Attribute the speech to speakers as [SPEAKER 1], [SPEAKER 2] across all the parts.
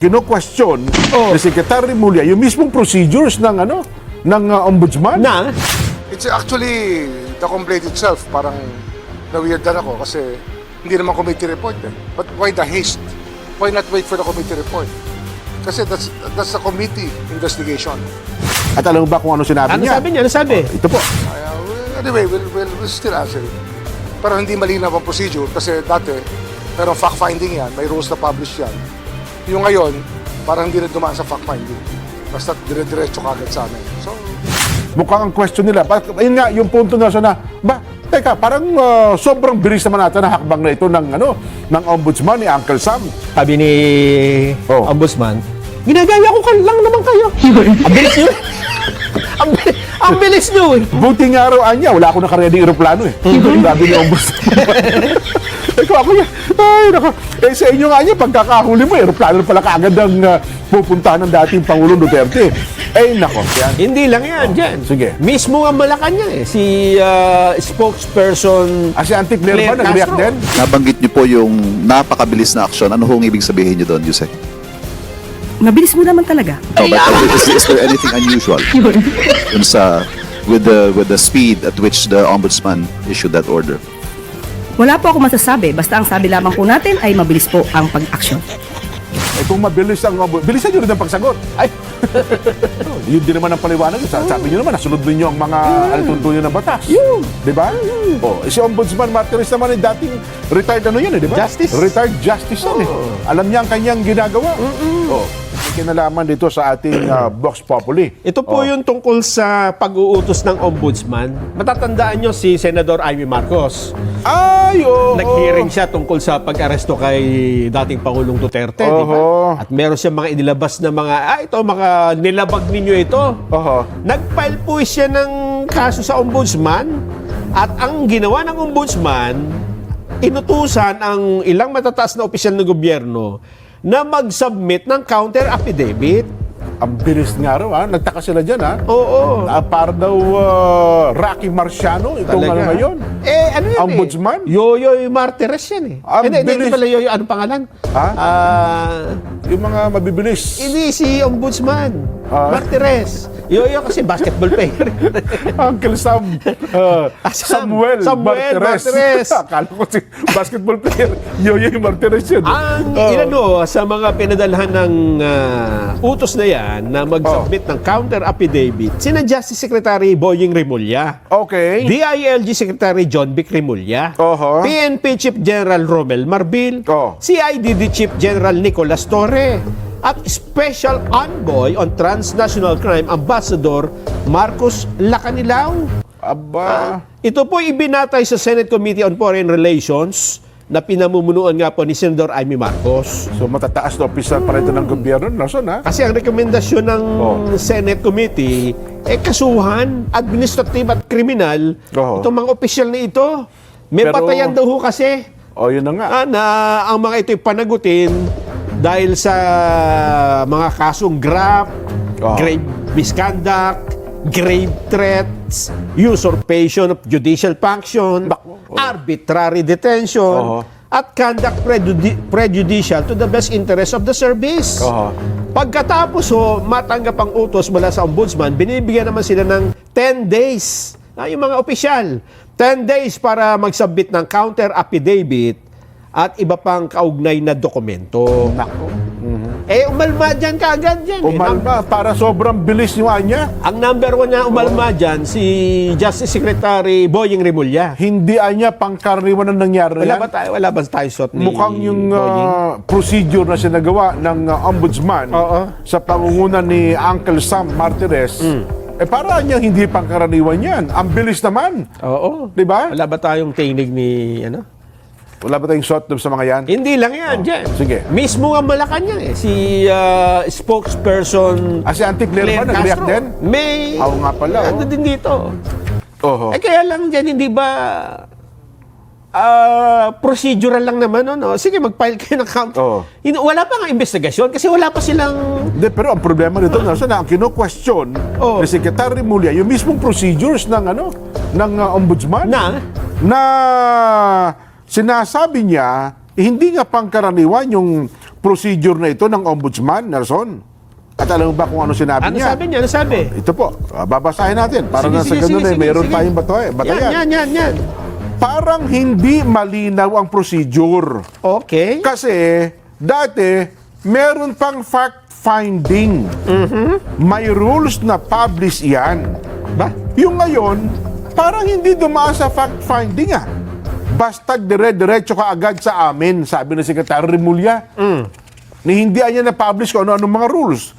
[SPEAKER 1] Kino-question ni Secretary Mulya yung mismong procedures ng ombudsman.
[SPEAKER 2] It's actually the complaint itself. Parang na-weirdan ako kasi hindi naman committee report eh. But why the haste? Why not wait for the committee report? Kasi that's a committee investigation.
[SPEAKER 1] At alam mo ba kung ano sinabi niya?
[SPEAKER 3] Ano sabi?
[SPEAKER 1] Ito po.
[SPEAKER 2] Anyway, we'll still answer it. Pero hindi malinaw ang procedure kasi dati merong fact-finding yan, may rules na publish yan. Yung ngayon, parang hindi na dumaan sa fact-finding. Basta dire-diretso kagad sa amin. So,
[SPEAKER 1] Mukhang ang question nila. Ayun nga, yung punto na teka, parang sobrang bilis naman natin na hakbang na ito ng ombudsman ni Uncle Sam.
[SPEAKER 3] Sabi ni
[SPEAKER 1] Oh.
[SPEAKER 3] Ombudsman, ginagaya ko lang naman kayo. Ang bilis nyo. Ang bilis nyo eh.
[SPEAKER 1] Buti nga raw niya, wala akong nakaredy aeroplano eh. Sabi ni ombudsman. Ako niya, ay nako. Sa inyo nga niya, pagkakahuli mo, aeroplano pala kaagad ang pupuntahan ng dating Pangulong Duterte. Nako. Yan.
[SPEAKER 3] Hindi lang yan, dyan.
[SPEAKER 1] Sige.
[SPEAKER 3] Mismo ang Malacanang si spokesperson
[SPEAKER 1] Si Auntie Claire ba,
[SPEAKER 3] Claire
[SPEAKER 1] nag-react
[SPEAKER 3] Castro.
[SPEAKER 1] din?
[SPEAKER 4] Nabanggit niyo po yung napakabilis na aksyon. Ano hong ibig sabihin niyo doon, Yusek?
[SPEAKER 5] Mabilis mo naman talaga.
[SPEAKER 4] No, but is there anything unusual dun sa with the speed at which the ombudsman issued that order?
[SPEAKER 5] Wala po ako masasabi. Basta ang sabi lamang po natin ay mabilis po ang pag-aksyon.
[SPEAKER 1] Kung mabilis ang bilisan nyo rin ang pagsagot. Yun din naman ang paliwanag. Sabi nyo naman, nasunod ninyo ang mga alituntunin ng batas. Di ba? Si Ombudsman Martires naman ay dating retired di ba?
[SPEAKER 3] Justice.
[SPEAKER 1] Retired justice yan Alam niya ang kanyang ginagawa. May kinalaman dito sa ating Vox Populi.
[SPEAKER 3] Ito po yung tungkol sa pag-uutos ng ombudsman. Matatandaan nyo si Senador Amy Marcos. Nag-hearing siya tungkol sa pag-aresto kay dating Pangulong Duterte, di ba? At meron siya mga inilabas na mga, mga nilabag ninyo ito. Nag-file po siya ng kaso sa ombudsman at ang ginawa ng ombudsman, inutusan ang ilang matataas na opisyal ng gobyerno na mag-submit ng counter affidavit.
[SPEAKER 1] Ang bilis nga raw, nagtaka sila dyan,
[SPEAKER 3] Oo.
[SPEAKER 1] para daw Rocky Marciano, itong
[SPEAKER 3] Talaga.
[SPEAKER 1] ngayon.
[SPEAKER 3] Ano yan
[SPEAKER 1] Ombudsman?
[SPEAKER 3] Yoyoy Martires yan Hindi
[SPEAKER 1] bilis.
[SPEAKER 3] pala Yoyoy. Anong pangalan?
[SPEAKER 1] Yung mga mabibilis.
[SPEAKER 3] Hindi, si Ombudsman. Martires. Yoyo kasi basketball player.
[SPEAKER 1] Uncle Sam. Samuel
[SPEAKER 3] Martires.
[SPEAKER 1] Akala ko si basketball player. Yoyoy Martires yun.
[SPEAKER 3] Ang sa mga pinadalhan ng utos na yan na mag-submit ng counter affidavit, sina Justice Secretary Boying Remulla,
[SPEAKER 1] Okay.
[SPEAKER 3] DILG Secretary John Vic Remulla, PNP Chief General Romel Marbil, CIDD Chief General Nicolas Torre, at Special Envoy on Transnational Crime Ambassador Marcos Lacanilao. Ito po ibinatay sa Senate Committee on Foreign Relations na pinamumunuan nga po ni Senador Amy Marcos.
[SPEAKER 1] So matataas na opisyal pala ito ng gobyerno. Nasaan
[SPEAKER 3] Kasi ang rekomendasyon ng Senate Committee, kasuhan, administrative at kriminal, itong mga opisyal na ito. May patayan daw kasi.
[SPEAKER 1] Yun na nga.
[SPEAKER 3] Na ang mga ito'y panagutin dahil sa mga kasong graft, grave misconduct, grave threats, usurpation of judicial function, arbitrary detention, at conduct prejudicial to the best interest of the service. Pagkatapos matanggap ang utos mula sa ombudsman, binibigyan naman sila ng 10 days. Yung mga opisyal, 10 days para mag-submit ng counter affidavit at iba pang kaugnay na dokumento. Umalma dyan kaagad yan.
[SPEAKER 1] Umalma, para sobrang bilis yung niya.
[SPEAKER 3] Ang number 1 na umalma dyan, si Justice Secretary Boying Remulla.
[SPEAKER 1] Hindi niya pangkaraniwan ang nangyari
[SPEAKER 3] Wala
[SPEAKER 1] yan.
[SPEAKER 3] ba tayo shot ni
[SPEAKER 1] Mukhang yung
[SPEAKER 3] Boying?
[SPEAKER 1] procedure na sinagawa ng ombudsman sa pangunguna ni Uncle Sam Martires, para niya hindi pangkaraniwan yan. Ang bilis naman. Di ba?
[SPEAKER 3] Wala ba tayong tinig ni,
[SPEAKER 1] Wala ba tayong shot sa mga yan?
[SPEAKER 3] Hindi lang yan, dyan.
[SPEAKER 1] Sige.
[SPEAKER 3] Mismo ang Malacanang si spokesperson
[SPEAKER 1] Si Auntie Claire ba, nag-react din?
[SPEAKER 3] May,
[SPEAKER 1] nga pala.
[SPEAKER 3] ano din dito. Kaya lang dyan, hindi ba procedural lang naman, Sige, mag-file kayo ng count. Wala pa nga investigasyon kasi wala pa silang...
[SPEAKER 1] Hindi, pero ang problema nito, ang kino-question ni Secretary Mulya, yung mismong procedures ng ombudsman na sinasabi niya, hindi nga pangkaraniwan yung procedure na ito ng ombudsman, Nelson? At alam mo ba kung ano sinabi
[SPEAKER 3] Ano
[SPEAKER 1] niya?
[SPEAKER 3] sabi niya? Ano sabi?
[SPEAKER 1] Ito po, babasahin natin. Para
[SPEAKER 3] Sige,
[SPEAKER 1] na sa
[SPEAKER 3] sige,
[SPEAKER 1] ganun
[SPEAKER 3] sige, sige,
[SPEAKER 1] mayroon
[SPEAKER 3] sige.
[SPEAKER 1] tayong batayan.
[SPEAKER 3] Yan.
[SPEAKER 1] Parang hindi malinaw ang procedure.
[SPEAKER 3] Okay.
[SPEAKER 1] Kasi dati, meron pang fact-finding. May rules na publish yan.
[SPEAKER 3] Ba?
[SPEAKER 1] Yung ngayon, parang hindi dumaan sa fact-finding Basta dire-diretso ka agad sa amin, sabi ng Secretary Remulla. Ni hindi niya na-publish kung ano-ano mga rules.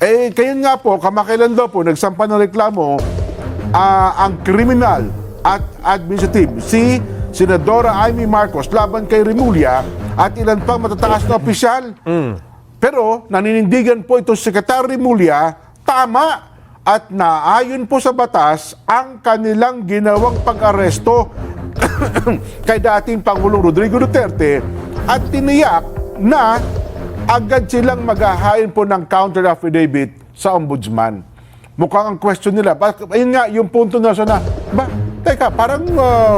[SPEAKER 1] Eh, kayo nga po, kamakailan daw po, nagsampa ng reklamo, ang criminal at administrative, si Senadora Amy Marcos laban kay Remulla at ilan pang matataas na opisyal. Pero naninindigan po ito si Secretary Remulla, tama at naayon po sa batas ang kanilang ginawang pag-aresto kay dating Pangulong Rodrigo Duterte at tiniyak na agad silang maghahain po ng counter affidavit sa ombudsman. Mukhang ang question nila, ayun nga, yung punto na teka, parang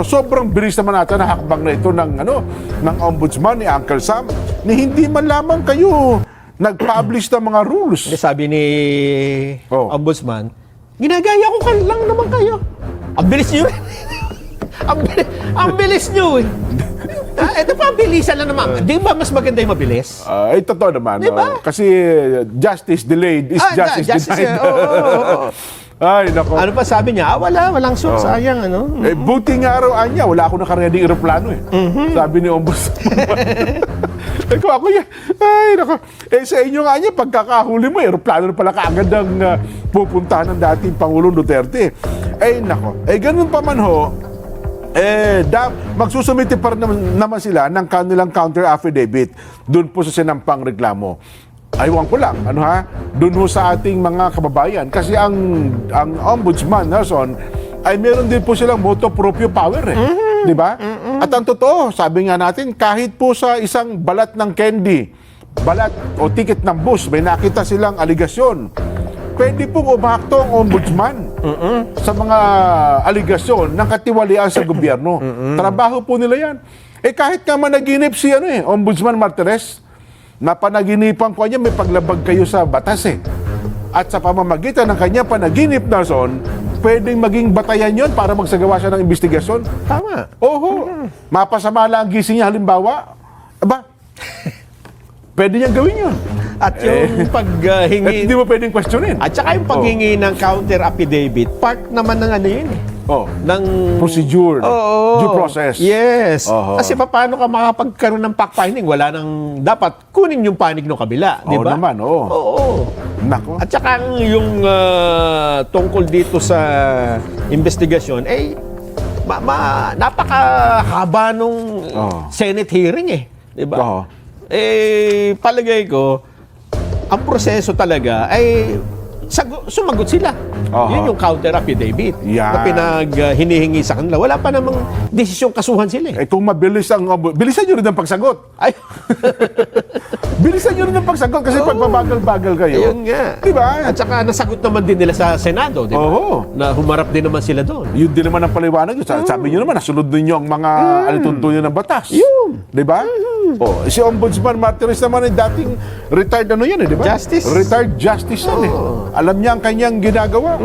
[SPEAKER 1] sobrang bilis naman natin na hakbang na ito ng ombudsman ni Uncle Sam, ni hindi man lamang kayo nag-publish ng mga rules.
[SPEAKER 3] Sabi ni Ombudsman, ginagaya ko lang naman kayo. Ang bilis nyo. ang bilis nyo eh. Ito pa, bilisan lang naman. Di ba mas maganda yung mabilis?
[SPEAKER 1] Totoo naman.
[SPEAKER 3] Diba?
[SPEAKER 1] Kasi justice delayed is justice denied. Ay, nako.
[SPEAKER 3] Ano pa sabi niya? Walang shoot, sayang, ano?
[SPEAKER 1] Buti nga araw niya, wala ako nakaready aeroplano Sabi ni Ombudsman. Ako yan. Ay, nako. Sa inyo nga niya, pagkakahuli mo, aeroplano na pala kaagad ang pupuntahan ng dating Pangulong Duterte. Nako. Ganun pa man ho, magsusumite pa rin naman sila ng kanilang counter affidavit doon po sa sinampang reklamo. Aywan ko lang, doon ho sa ating mga kababayan. Kasi ang ombudsman, Nelson, ay meron din po silang motu proprio power Di ba? At ang totoo, sabi nga natin, kahit po sa isang balat ng candy, balat o ticket ng bus, may nakita silang aligasyon, pwede pong umakto ang ombudsman sa mga aligasyon ng katiwalian sa gobyerno. Trabaho po nila yan. Kahit nga managinip si Ombudsman Martires, na panaginipan ko niya, may paglabag kayo sa batas At sa pamamagitan ng kanya panaginip, Nelson, pwedeng maging batayan yon para magsagawa siya ng investigasyon.
[SPEAKER 3] Tama.
[SPEAKER 1] Oho. Mapasama lang ang gising niya, halimbawa. Pwede niyang gawin yun.
[SPEAKER 3] At yung paghingi...
[SPEAKER 1] At hindi mo pwedeng questionin.
[SPEAKER 3] At saka yung paghingi ng counter affidavit, part naman ng ano yun ng
[SPEAKER 1] procedure, due process.
[SPEAKER 3] Yes.
[SPEAKER 1] Oho.
[SPEAKER 3] Kasi paano ka makapagkaroon ng fact-finding? Wala nang dapat kunin yung panig ng kabila, di ba?
[SPEAKER 1] naman, oo.
[SPEAKER 3] Oo.
[SPEAKER 1] Nako.
[SPEAKER 3] At saka yung tungkol dito sa investigasyon, napakahaba nung Senate hearing di ba?
[SPEAKER 1] Oo.
[SPEAKER 3] Palagay ko, ang proseso talaga ay sumagot sila. Yun yung counter affidavit na hinihingi sa kanila. Wala pa namang desisyong kasuhan sila
[SPEAKER 1] Kung mabilis bilisan nyo rin ang pagsagot.
[SPEAKER 3] Ay.
[SPEAKER 1] Bilisan nyo rin ang pagsagot kasi pag mabagal-bagal kayo.
[SPEAKER 3] Ayun nga.
[SPEAKER 1] Diba?
[SPEAKER 3] At saka nasagot naman din nila sa Senado, di ba?
[SPEAKER 1] Oo.
[SPEAKER 3] Na humarap din naman sila doon.
[SPEAKER 1] Yun din naman ang paliwanag. Sabi nyo naman, nasunod ninyo ang mga alituntunin ng batas.
[SPEAKER 3] Yun.
[SPEAKER 1] Di ba? Si Ombudsman Martires naman ay dating retired di ba?
[SPEAKER 3] Justice.
[SPEAKER 1] Retired justice yan Alam niya ang kanyang ginagawa.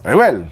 [SPEAKER 1] Well,